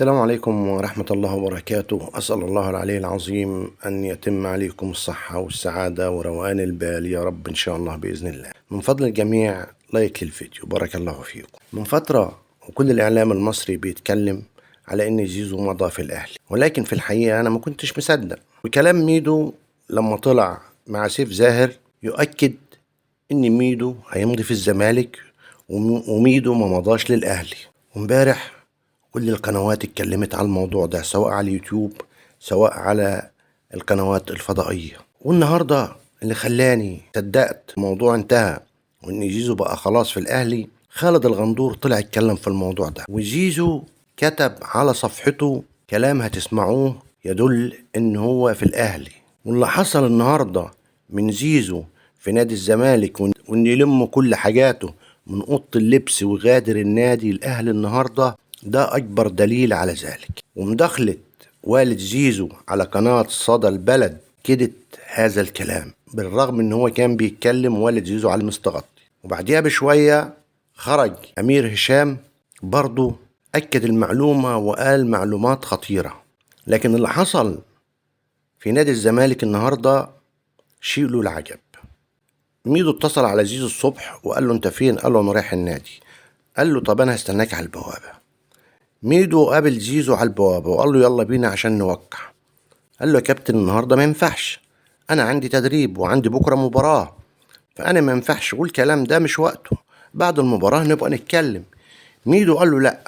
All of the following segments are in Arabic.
السلام عليكم ورحمة الله وبركاته. أسأل الله العلي العظيم أن يتم عليكم الصحة والسعادة وروقان البال يا رب إن شاء الله بإذن الله. من فضل الجميع لايك للفيديو، بارك الله فيكم. من فترة وكل الإعلام المصري بيتكلم على إن زيزو مضى في الأهلي، ولكن في الحقيقة أنا ما كنتش مصدق، وكلام ميدو لما طلع مع سيف زاهر يؤكد إن ميدو هيمضي في الزمالك وميدو ما مضاش للأهلي. وامبارح كل القنوات اتكلمت على الموضوع ده، سواء على اليوتيوب سواء على القنوات الفضائية. والنهاردة اللي خلاني صدقت الموضوع انتهى وان زيزو بقى خلاص في الاهلي، خالد الغندور طلع يتكلم في الموضوع ده، وزيزو كتب على صفحته كلام هتسمعوه يدل ان هو في الاهلي. واللي حصل النهاردة من زيزو في نادي الزمالك وان يلم كل حاجاته من اوضه اللبس وغادر النادي الاهلي النهارده، ده أكبر دليل على ذلك. ومداخلة والد زيزو على قناة صدى البلد كدت هذا الكلام، بالرغم إن هو كان بيتكلم والد زيزو على المستغطي. وبعديها بشوية خرج أمير هشام برضو أكد المعلومة وقال معلومات خطيرة. لكن اللي حصل في نادي الزمالك النهاردة شيء له العجب. ميدو اتصل على زيزو الصبح وقال له أنت فين؟ قال له أنا رايح النادي. قال له طب أنا هستناك على البوابة. ميدو قابل زيزو على البوابة وقال له يلا بينا عشان نوقع. قال له يا كابتن النهاردة ما ينفعش، أنا عندي تدريب وعندي بكرة مباراة، فأنا ما ينفعش، والكلام ده مش وقته، بعد المباراة نبقى نتكلم. ميدو قال له لأ،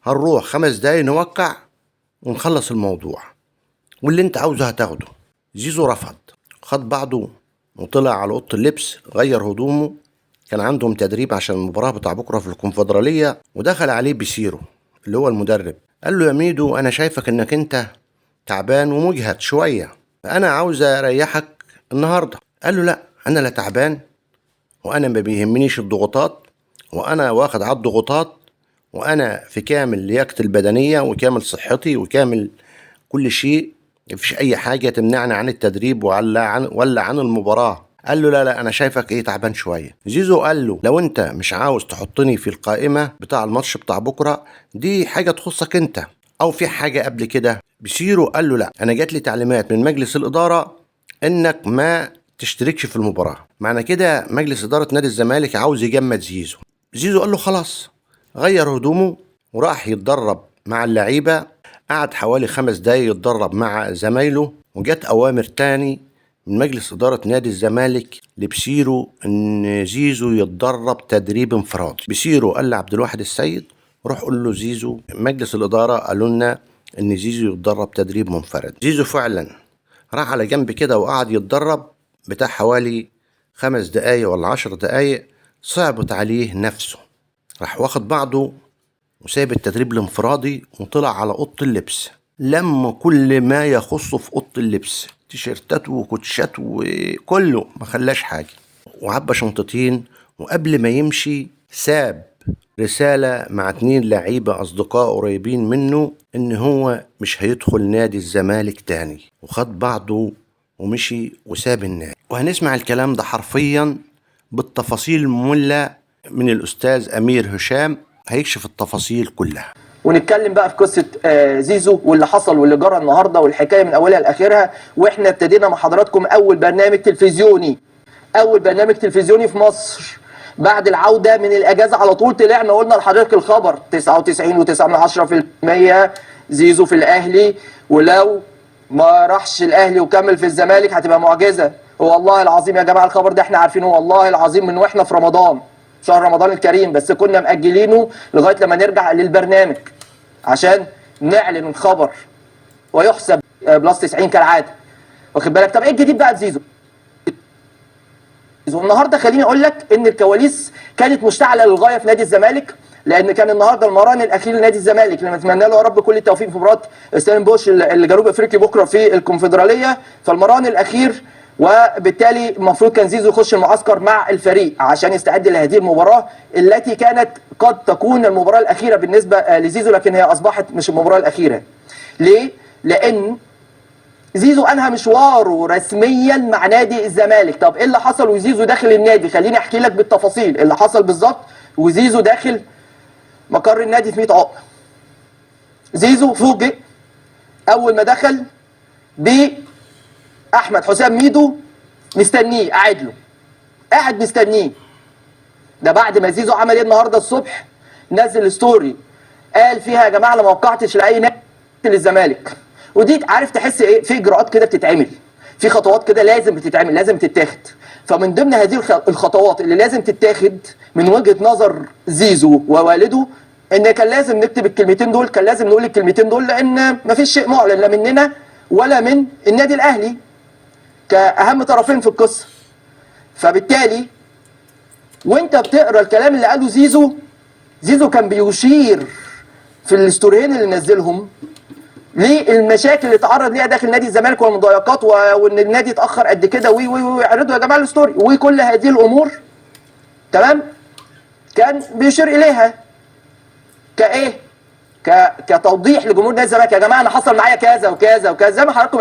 هنروح 5 دقايق نوقع ونخلص الموضوع، واللي انت عاوزه هتاخده. زيزو رفض، خد بعضه وطلع على أوضة اللبس، غير هدومه، كان عندهم تدريب عشان المباراة بتاع بكرة في الكونفدرالية، ودخل عليه بيسيرو اللي هو المدرب. قال له يا ميدو أنا شايفك إنك أنت تعبان ومجهد شوية، فأنا عاوز أريحك النهاردة. قال له لا، أنا لا تعبان، وأنا ما بيهمنيش الضغوطات، وأنا واخد على الضغوطات، وأنا في كامل لياقتي البدنية وكامل صحتي وكامل كل شيء، مفيش أي حاجة تمنعني عن التدريب ولا عن المباراة. قال له لا أنا شايفك تعبان شوية. زيزو قال له لو أنت مش عاوز تحطني في القائمة بتاع الماتش بتاع بكرة، دي حاجة تخصك أنت، أو في حاجة قبل كده. بيسيرو قال له لا، أنا جات لي تعليمات من مجلس الإدارة إنك ما تشتركش في المباراة. معنى كده مجلس إدارة نادي الزمالك عاوز يجمد زيزو. زيزو قال له خلاص، غير هدومه وراح يتدرب مع اللعيبة. قعد حوالي 5 دقايق يتدرب مع زمايله، وجات أوامر تاني من مجلس إدارة نادي الزمالك لبسيرو إن زيزو يتدرب تدريب انفرادي. بسيرو قال لعبد الواحد السيد روح قول له زيزو مجلس الإدارة قالوا لنا إن زيزو يتدرب تدريب منفرد. زيزو فعلا راح على جنب كده وقعد يتدرب بتاع حوالي 5 دقايق ولا 10 دقايق. صعبت عليه نفسه، راح واخد بعضه وسايب التدريب الانفرادي وطلع على أوضة اللبس، لم كل ما يخصه في أوضة اللبس، تيشيرتات وكوتشات وكله، ما خلاش حاجة، وعبى شنطتين. وقبل ما يمشي ساب رسالة مع 2 لعيبة أصدقاء قريبين منه إن هو مش هيدخل نادي الزمالك تاني، وخد بعضه ومشي وساب النادي. وهنسمع الكلام ده حرفيا بالتفاصيل المملة من الأستاذ أمير هشام، هيكشف التفاصيل كلها. ونتكلم بقى في قصه زيزو واللي حصل واللي جرى النهارده والحكايه من اولها لاخرها. واحنا ابتدينا مع حضراتكم اول برنامج تلفزيوني في مصر بعد العوده من الاجازه على طول. طلعنا قلنا لحضرتك الخبر 99.9% زيزو في الاهلي، ولو ما راحش الاهلي وكمل في الزمالك هتبقى معجزه. والله العظيم يا جماعه الخبر ده احنا عارفينه والله العظيم من واحنا في رمضان، شهر رمضان الكريم، بس كنا مأجلينه لغايه لما نرجع للبرنامج عشان نعلن الخبر ويحسب بلس 90 كالعاده. واخد بالك؟ طب ايه الجديد بقى بزيزو؟ النهارده خليني اقول لك ان الكواليس كانت مشتعله للغايه في نادي الزمالك، لان كان النهارده المران الاخير لنادي الزمالك اللي نتمنى له يا رب كل التوفيق في مباراه ستيلن بوش اللي جنوب افريقيا بكره في الكونفدراليه. فالمران الاخير، وبالتالي المفروض كان زيزو يخش المعسكر مع الفريق عشان يستعد لهذه المباراه التي كانت قد تكون المباراه الاخيره بالنسبه لزيزو، لكن هي اصبحت مش المباراه الاخيره. ليه؟ لان زيزو انهى مشواره رسميا مع نادي الزمالك. طب ايه اللي حصل وزيزو داخل النادي؟ خليني احكي لك بالتفاصيل اللي حصل بالظبط وزيزو داخل مقر النادي في 100 عقبه. زيزو فوجئ اول ما دخل باحمد حسام ميدو مستنيه، قاعد مستنيه. ده بعد ما زيزو عمل ايه النهارده الصبح؟ نزل ستوري قال فيها يا جماعه انا ما وقعتش لاي نادي للزمالك. ودي عارف تحس ايه، في اجراءات كده بتتعمل، في خطوات كده لازم بتتعمل، لازم تتاخد. فمن ضمن هذه الخطوات اللي لازم تتاخد من وجهه نظر زيزو ووالده ان كان لازم نكتب الكلمتين دول، كان لازم نقول الكلمتين دول، لان مفيش شيء معلن لا مننا ولا من النادي الاهلي كاهم طرفين في القصه. فبالتالي وانت بتقرا الكلام اللي قاله زيزو كان بيشير في الاستوريين اللي نزلهم للمشاكل اللي اتعرض ليها داخل نادي الزمالك والمضايقات وان النادي اتاخر قد كده ويعرضوا يا جماعه الستوري وكل هذه الامور. تمام؟ كان بيشير اليها كايه؟ كتوضيح لجمهور نادي الزمالك، يا جماعه انا حصل معايا كذا وكذا وكذا، زي ما حضراتكم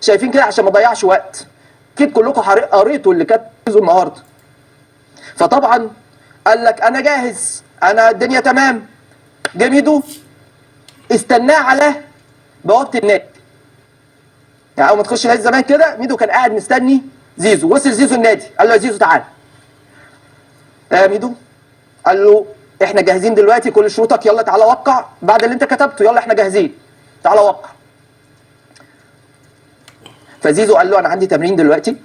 شايفين كده عشان ما اضيعش وقت. اكيد كلكم قريتوا اللي كانت النهارده. فطبعا قال لك انا جاهز، انا الدنيا تمام. جه ميدو استناه على بوابه النادي. يعني اول ما تخش نادي الزمالك كده ميدو كان قاعد مستني زيزو. وصل زيزو النادي قال له يا زيزو تعالى. يا ميدو قال له احنا جاهزين دلوقتي، كل شروطك، يلا تعالى وقع بعد اللي انت كتبته، يلا احنا جاهزين تعالى وقع. فزيزو قال له انا عندي تمرين دلوقتي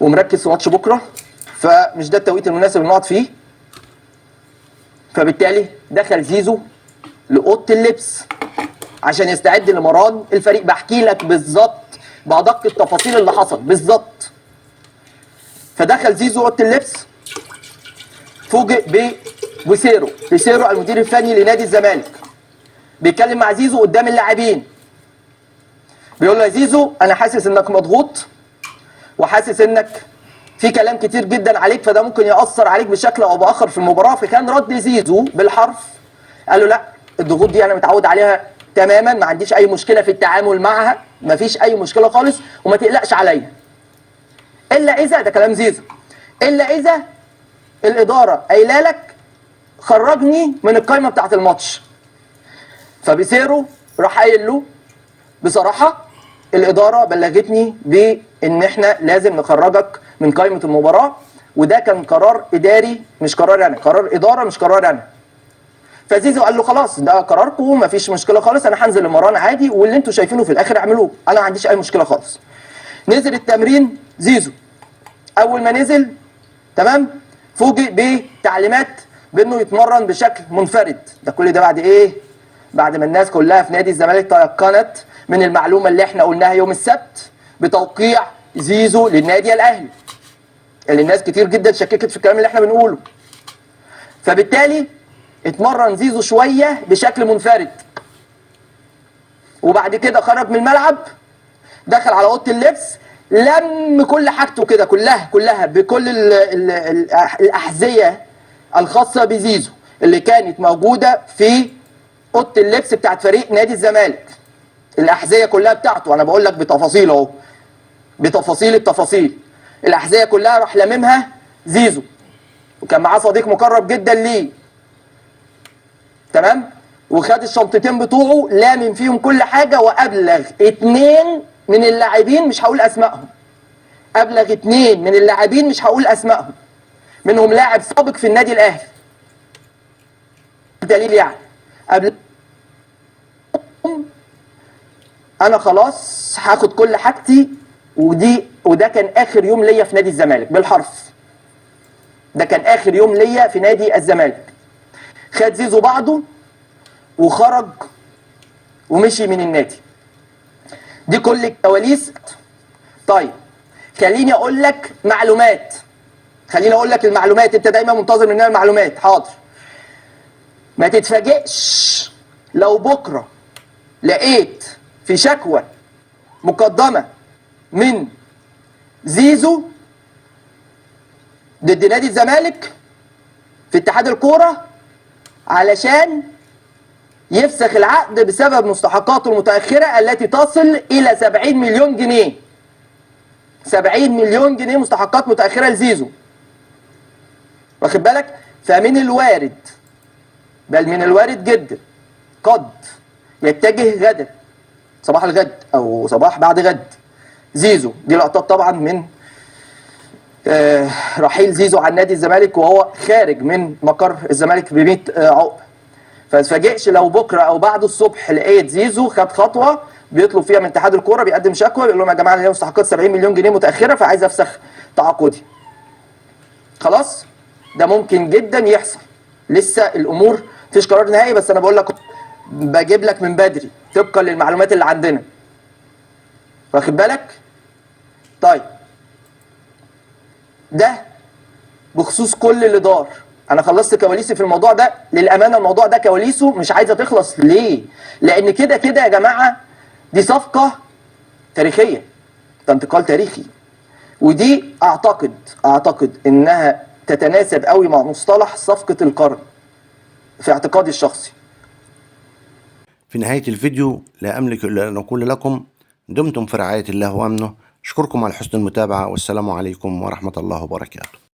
ومركز في ماتش بكره، فمش ده التوقيت المناسب اللي نقعد فيه. فبالتالي دخل زيزو لاوضه اللبس عشان يستعد لمران الفريق. بحكي لك بالظبط بادق التفاصيل اللي حصل بالظبط. فدخل زيزو اوضه اللبس، فوجئ بوسيرو المدير الفني لنادي الزمالك بيتكلم مع زيزو قدام اللاعبين، بيقول له يا زيزو انا حاسس انك مضغوط وحاسس انك في كلام كتير جدا عليك، فده ممكن ياثر عليك بشكل او باخر في المباراه. فكان رد زيزو بالحرف قال له لا، الضغوط دي انا متعود عليها تماما، ما عنديش اي مشكله في التعامل معها، ما فيش اي مشكله خالص وما تقلقش عليا، الا اذا، ده كلام زيزو، الا اذا الاداره قايله لك خرجني من القايمه بتاعت الماتش. فبيسيرو راح قايل له بصراحه الاداره بلغتني بان احنا لازم نخرجك من قائمه المباراه، وده كان قرار اداري مش قرار انا، قرار اداره مش قرار انا. فزيزو قال له خلاص ده قراركم، مفيش مشكله خالص، انا هنزل المران عادي واللي انتوا شايفينه في الاخر اعملوه، انا ما عنديش اي مشكله خالص. نزل التمرين زيزو، اول ما نزل تمام فوجئ بتعليمات بانه يتمرن بشكل منفرد. ده كل ده بعد ايه؟ بعد ما الناس كلها في نادي الزمالك تيقنت من المعلومه اللي احنا قلناها يوم السبت بتوقيع زيزو للنادي الاهلي، اللي الناس كتير جدا شككت في الكلام اللي احنا بنقوله. فبالتالي اتمرن زيزو شويه بشكل منفرد، وبعد كده خرج من الملعب، دخل على اوضه اللبس، لم كل حاجته كده كلها بكل الاحذيه الخاصه بزيزو اللي كانت موجوده في اوضه اللبس بتاعت فريق نادي الزمالك. الاحذيه كلها بتاعته، انا بقول لك بتفاصيل اهو، بتفاصيل التفاصيل. الاحذيه كلها راح لاممها زيزو، وكان معاه صديق مقرب جدا ليه، تمام، وخد الشنطتين بتوعه لامم فيهم كل حاجه، وابلغ 2 من اللاعبين مش هقول اسمائهم، ابلغ 2 من اللاعبين مش هقول اسمائهم، منهم لاعب سابق في النادي الاهلي. دليل يعني قبل انا خلاص هاخد كل حاجتي، وده كان اخر يوم ليا في نادي الزمالك بالحرف. ده كان اخر يوم ليا في نادي الزمالك. خد زيزو بعضه وخرج ومشي من النادي. دي كل الكواليس. طيب خليني اقول لك معلومات، انت دايما منتظر مننا المعلومات، حاضر. ما تتفاجئش لو بكره لقيت في شكوى مقدمه من زيزو ضد نادي الزمالك في اتحاد الكوره علشان يفسخ العقد بسبب مستحقاته المتاخره التي تصل الى 70 مليون جنيه. 70 مليون جنيه مستحقات متاخره لزيزو، واخد بالك؟ فمن الوارد، بل من الوارد جدا قد يتجه غدا صباح الغد او صباح بعد غد زيزو. دي لقطات طبعا من رحيل زيزو عن نادي الزمالك وهو خارج من مقر الزمالك ب 100 عقبه. فما تتفاجئش لو بكره او بعده الصبح لقيت زيزو خد خطوه بيطلب فيها من اتحاد الكوره، بيقدم شكوى بيقول لهم يا جماعه انا ليا مستحقات 70 مليون جنيه متاخره فعايز افسخ تعاقدي. خلاص ده ممكن جدا يحصل، لسه الامور مفيش قرار نهائي، بس انا بقول لك بجيب لك من بدري طبقا للمعلومات اللي عندنا. واخد بالك؟ طيب ده بخصوص كل اللي دار. انا خلصت كواليسي في الموضوع ده. للامانه الموضوع ده كواليسه مش عايزه تخلص. ليه؟ لان كده كده يا جماعه دي صفقه تاريخيه، ده انتقال تاريخي، ودي اعتقد انها تتناسب قوي مع مصطلح صفقه القرن في اعتقادي الشخصي. في نهاية الفيديو لا أملك إلا أن أقول لكم دمتم في رعاية الله وأمنه. أشكركم على حسن المتابعة، والسلام عليكم ورحمة الله وبركاته.